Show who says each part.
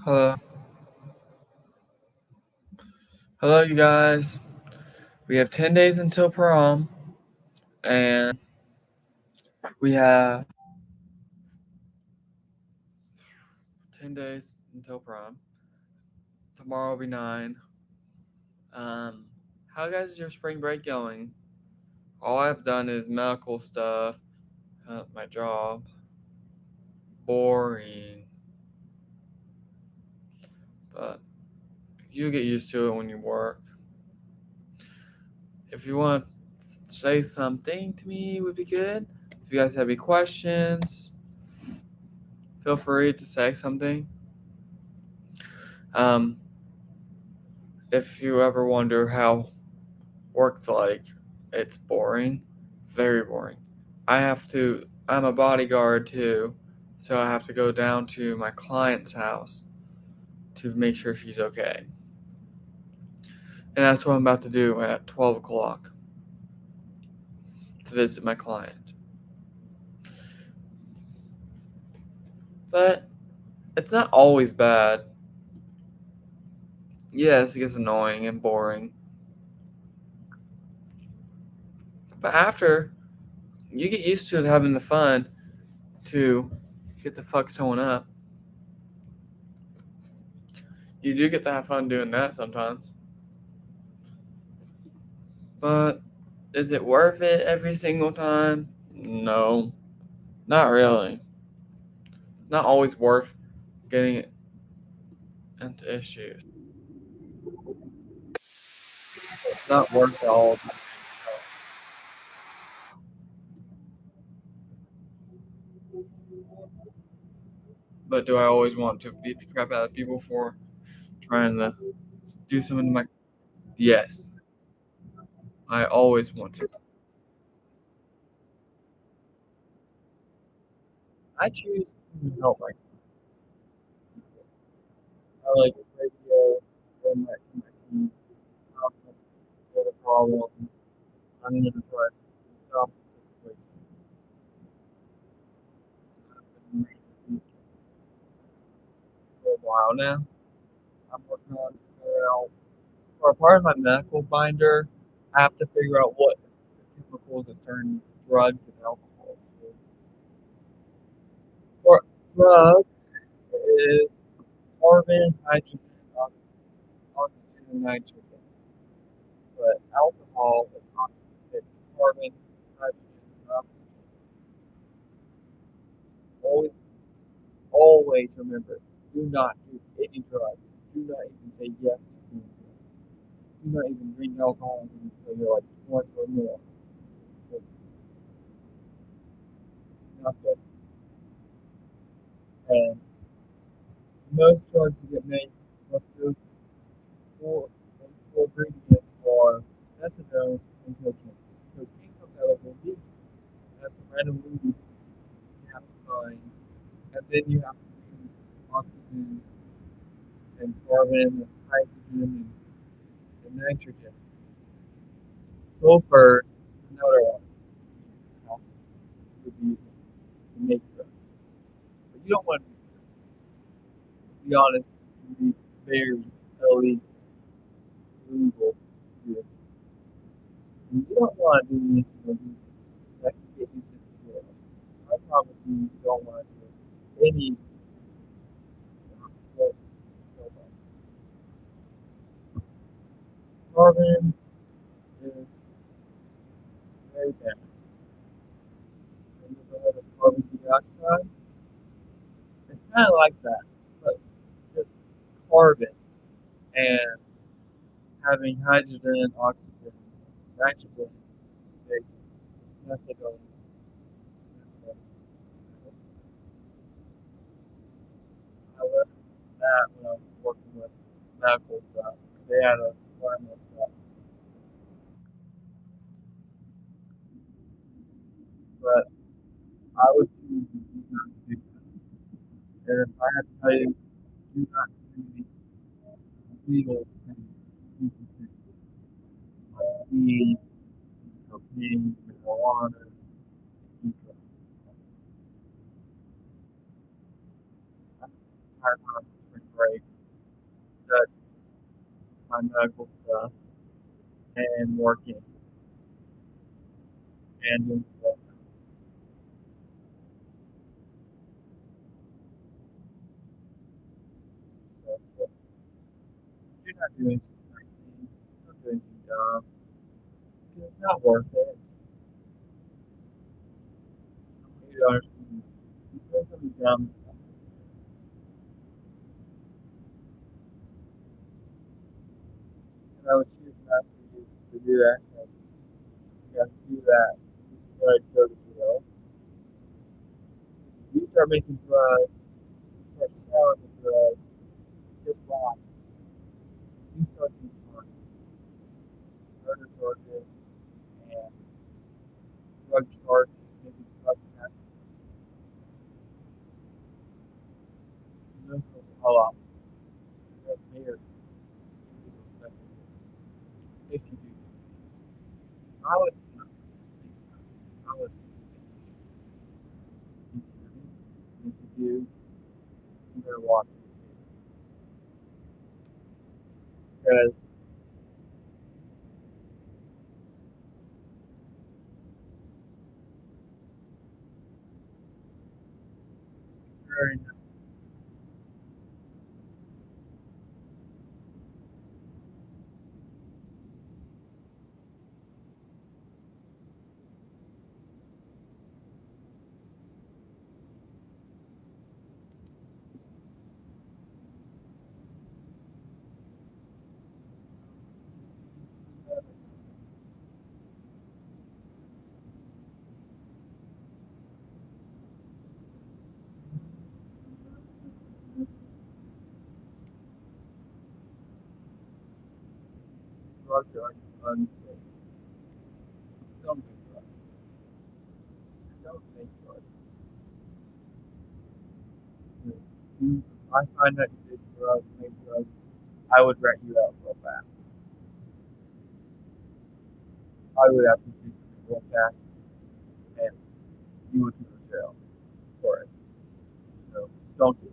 Speaker 1: Hello. Hello, you guys. We have 10 days until prom, and we have 10 days until prom. Tomorrow will be 9. Um, how guys is your spring break going? All I've done is medical stuff, my job. Boring. But you get used to it when you work. If you want to say something to me, it would be good. If you guys have any questions, feel free to say something. Um, if you ever wonder how work's like, it's boring, very boring. I'm a bodyguard too, so I have to go down to my client's house to make sure she's okay. And that's what I'm about to do at 12 o'clock to visit my client. But it's not always bad. Yes, it gets annoying and boring. But after, you get used to having the fun to get to fuck someone up. You do get to have fun doing that sometimes. But is it worth it every single time? No, not really. Not always worth getting into issues. It's not worth it all. But do I always want to beat the crap out of people for trying to do something to my? Yes, I always want to. I choose to help my. I like radio and my team. The problem. I'm gonna try to stop the situation. I've been for a while now. I'm working on figuring out for a part of my medical binder. I have to figure out what chemicals is turning drugs and alcohol. For drugs is carbon, hydrogen, oxygen, and nitrogen. But alcohol is oxygen. It's carbon, hydrogen, and oxygen. Always, always remember: do not do any drugs. Do not even say yes to doing drugs. Do not even drink alcohol until you're like 20 or more. It's not good. And most drugs that get made must go those four ingredients are methadone and cocaine. Cocaine comes out of a leaf. That's a random leaf you have to find. And then you have to use oxygen and carbon and hydrogen and nitrogen. Sulfur is another one you would use to make drugs. But you don't want to be honest, it would be very illegal to do. You don't want to do anything illegal that can get you sent to jail. I promise you don't want to do any drugs. Carbon is very bad. And you have carbon dioxide. It's kind of like that, but just carbon and having hydrogen, oxygen, nitrogen, makes methadone. I learned that when I was working with medical stuff. They had a learn this stuff. But I would choose to do not do that. And if I had to tell you, do not do the illegal things, illegal things like weed, cocaine, marijuana, and drugs. That's the entire time of spring break, study my medical stuff, and working and doing stuff. So, you're not doing something crazy, not doing anything dumb. 'Cause it's not worth it. I want you to understand. If you do something dumb, and I would choose not to do that. And you have to do that. But go to jail. You start making drugs, you start selling the drugs, just why? You start getting charged, murder charges, and drug charges, maybe drug theft, mental a lot. That's very illegal stuff. If you do, I would not think about it. I would think you shouldn't. If you do, you better watch it. Because it's very, drugs are unsafe. Don't do drugs. Don't take drugs. If you, I find that you did drugs, make drugs, I would rat you out real fast. I would actually see something real fast, and you would go to jail for it. So don't do